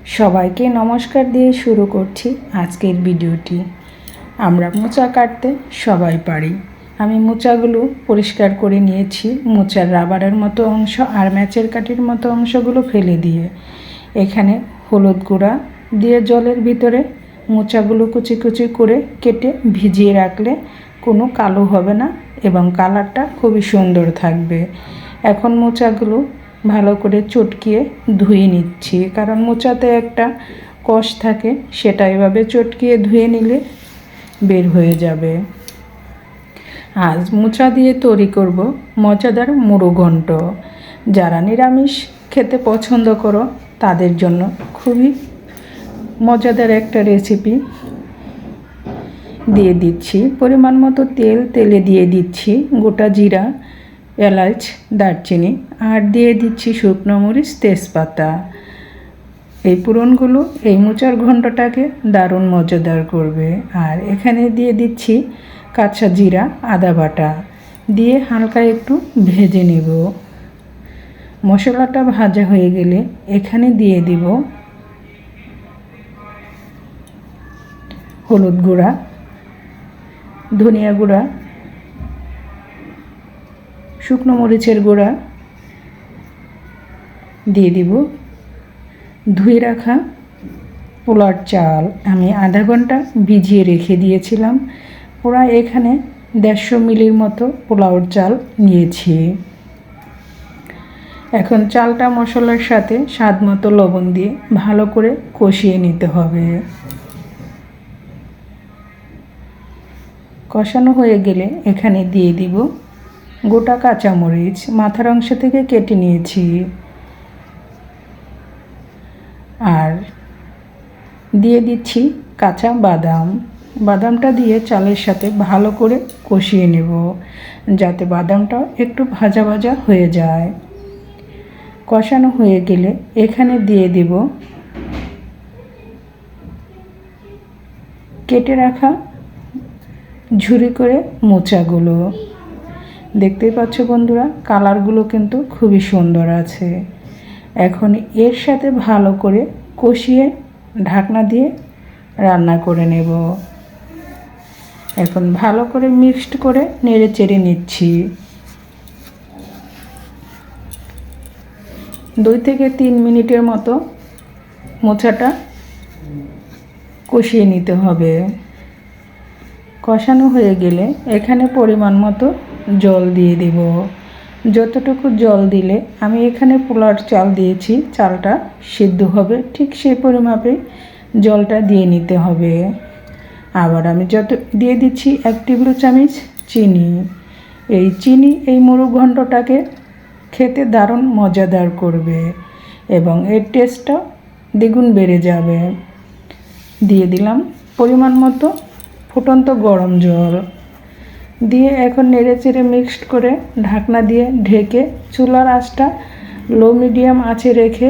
সবাইকে নমস্কার দিয়ে শুরু করছি আজকের ভিডিওটি। আমরা মোচা কাটতে সবাই পারি। আমি মোচাগুলো পরিষ্কার করে নিয়েছি, মোচার রাবারের মতো অংশ আর ম্যাচের কাঠির মতো অংশগুলো ফেলে দিয়ে এখানে হলুদ গুঁড়া দিয়ে জলের ভিতরে মোচাগুলো কুচি কুচি করে কেটে ভিজিয়ে রাখলে কোনো কালো হবে না এবং কালারটা খুবই সুন্দর থাকবে। এখন মোচাগুলো ভালো করে চটকিয়ে ধুয়ে নিচ্ছি, কারণ মোচাতে একটা কষ থাকে, সেটা এভাবে চটকিয়ে ধুয়ে নিলে বের হয়ে যাবে। আজ মোচা দিয়ে তৈরি করব মজাদার মুড়োঘণ্ট। যারা নিরামিষ খেতে পছন্দ করো তাদের জন্য খুবই মজাদার একটা রেসিপি। দিয়ে দিচ্ছি পরিমাণ মতো তেল, তেলে দিয়ে দিচ্ছি গোটা জিরা, এলাচ, দারচিনি আর দিয়ে দিচ্ছি শুকনো মরিচ, তেজপাতা। এই পুরনগুলো এই মোচার ঘণ্টটাকে দারুণ মজাদার করবে। আর এখানে দিয়ে দিচ্ছি কাঁচা জিরা, আদা বাটা দিয়ে হালকা একটু ভেজে নেব। মশলাটা ভাজা হয়ে গেলে এখানে দিয়ে দিব হলুদ গুঁড়া, ধনিয়া গুঁড়া, শুকনো মরিচের গুঁড়া, দিয়ে দিব ধুয়ে রাখা পোলার চাল। আমি আধা ঘন্টা ভিজিয়ে রেখে দিয়েছিলাম। প্রায় এখানে 150 মিলির মতো পোলাওর চাল নিয়েছি। এখন চালটা মশলার সাথে স্বাদ মতো লবণ দিয়ে ভালো করে কষিয়ে নিতে হবে। কষানো হয়ে গেলে এখানে দিয়ে দিব গোটা কাঁচামরিচ, মাথার অংশ থেকে কেটে নিয়েছি, আর দিয়ে দিচ্ছি কাঁচা বাদাম। বাদামটা দিয়ে চালের সাথে ভালো করে কষিয়ে নেব, যাতে বাদামটা একটু ভাজা ভাজা হয়ে যায়। কষানো হয়ে গেলে এখানে দিয়ে দেব কেটে রাখা ঝুরি করে মোচাগুলো। দেখতেই পাচ্ছ বন্ধুরা, কালারগুলো কিন্তু খুবই সুন্দর আছে। এখন এর সাথে ভালো করে কষিয়ে ঢাকনা দিয়ে রান্না করে নেব। এখন ভালো করে মিক্সড করে নেড়ে চেড়ে নিচ্ছি। 2 থেকে 3 মিনিটের মতো মোচাটা কষিয়ে নিতে হবে। কষানো হয়ে গেলে এখানে পরিমাণ মতো জল দিয়ে দেব। যতটুকু জল দিলে আমি এখানে পোলার চাল দিয়েছি, চালটা সিদ্ধ হবে ঠিক সেই পরিমাপে জলটা দিয়ে নিতে হবে। আবার আমি দিয়ে দিচ্ছি 1 টেবিল চামচ চিনি। এই চিনি এই মুড়োঘণ্টটাকে খেতে দারুণ মজাদার করবে এবং এর টেস্টটা দ্বিগুণ বেড়ে যাবে। দিয়ে দিলাম পরিমাণ মতো ফুটন্ত গরম জল দিয়ে এখন নেড়ে চেড়ে মিক্সড করে ঢাকনা দিয়ে ঢেকে চুলার আঁচটা লো মিডিয়াম আঁচে রেখে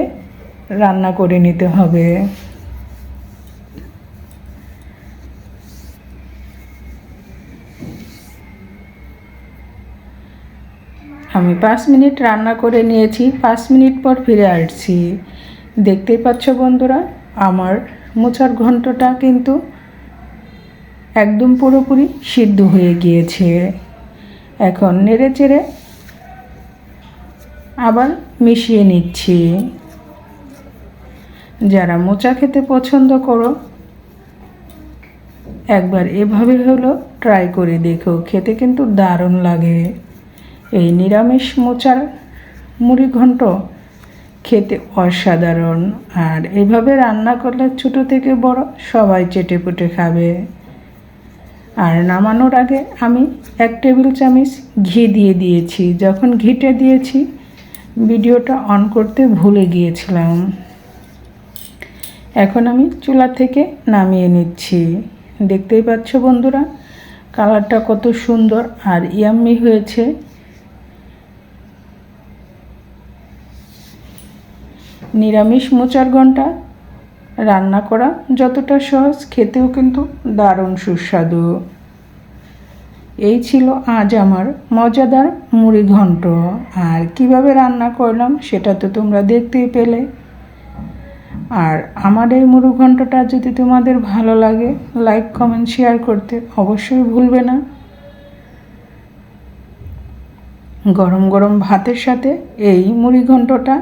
রান্না করে নিতে হবে। আমি 5 মিনিট রান্না করে নিয়েছি। 5 মিনিট পর ফিরে আসছি। দেখতেই পাচ্ছ বন্ধুরা, আমার মোচার ঘণ্টটা কিন্তু একদম পুরোপুরি সিদ্ধ হয়ে গিয়েছে। এখন নেড়ে চেড়ে আবার মিশিয়ে নিচ্ছি। যারা মোচা খেতে পছন্দ করো একবার এভাবে হলো ট্রাই করে দেখো, খেতে কিন্তু দারুণ লাগে। এই নিরামিষ মোচার মুড়ি ঘণ্ট খেতে অসাধারণ, আর এভাবে রান্না করলে ছোট থেকে বড় সবাই চেটেপুটে খাবে। আর নামানোর আগে আমি 1 টেবিল চামচ ঘি দিয়ে দিয়েছি। যখন ঘিটা দিয়েছি ভিডিওটা অন করতে ভুলে গিয়েছিলাম। এখন আমি চুলা থেকে নামিয়ে নিচ্ছি। দেখতেই পাচ্ছ বন্ধুরা, কালারটা কত সুন্দর আর ইয়াম্মি হয়েছে। নিরামিষ মোচার ঘণ্ট রান্না করা যতটা সহজ, খেতেও কিন্তু দারুণ সুস্বাদু। এই ছিল আজ আমার মজাদার মুড়ি ঘণ্ট। আর কিভাবে রান্না করলাম সেটা তো তোমরা দেখতেই পেলে। আর আমার এই মুরগ ঘন্টটা যদি তোমাদের ভালো লাগে, লাইক কমেন্ট শেয়ার করতে অবশ্যই ভুলবে না। গরম গরম ভাতের সাথে এই মুড়ি ঘন্টটা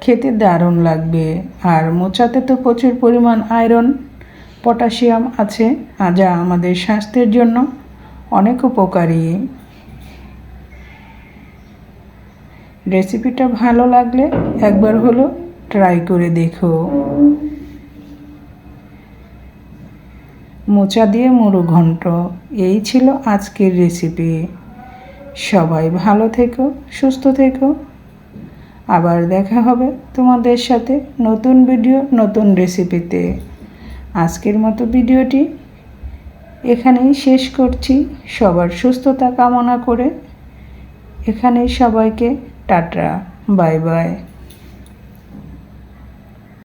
খেতে দারুণ লাগবে। আর মোচাতে তো প্রচুর পরিমাণ আয়রন, পটাশিয়াম আছে, যা আমাদের স্বাস্থ্যের জন্য অনেক উপকারী। রেসিপিটা ভালো লাগলে একবার হলো ট্রাই করে দেখো। মোচা দিয়ে মুরগ ঘন্ট, এই ছিল আজকের রেসিপি। সবাই ভালো থেকো, সুস্থ থেকো। আবার দেখা হবে তোমাদের সাথে নতুন ভিডিও, নতুন রেসিপিতে। আজকের মতো ভিডিওটি এখানেই শেষ করছি। সবার সুস্থতা কামনা করে এখানেই সবাইকে টাটা, বাই বাই।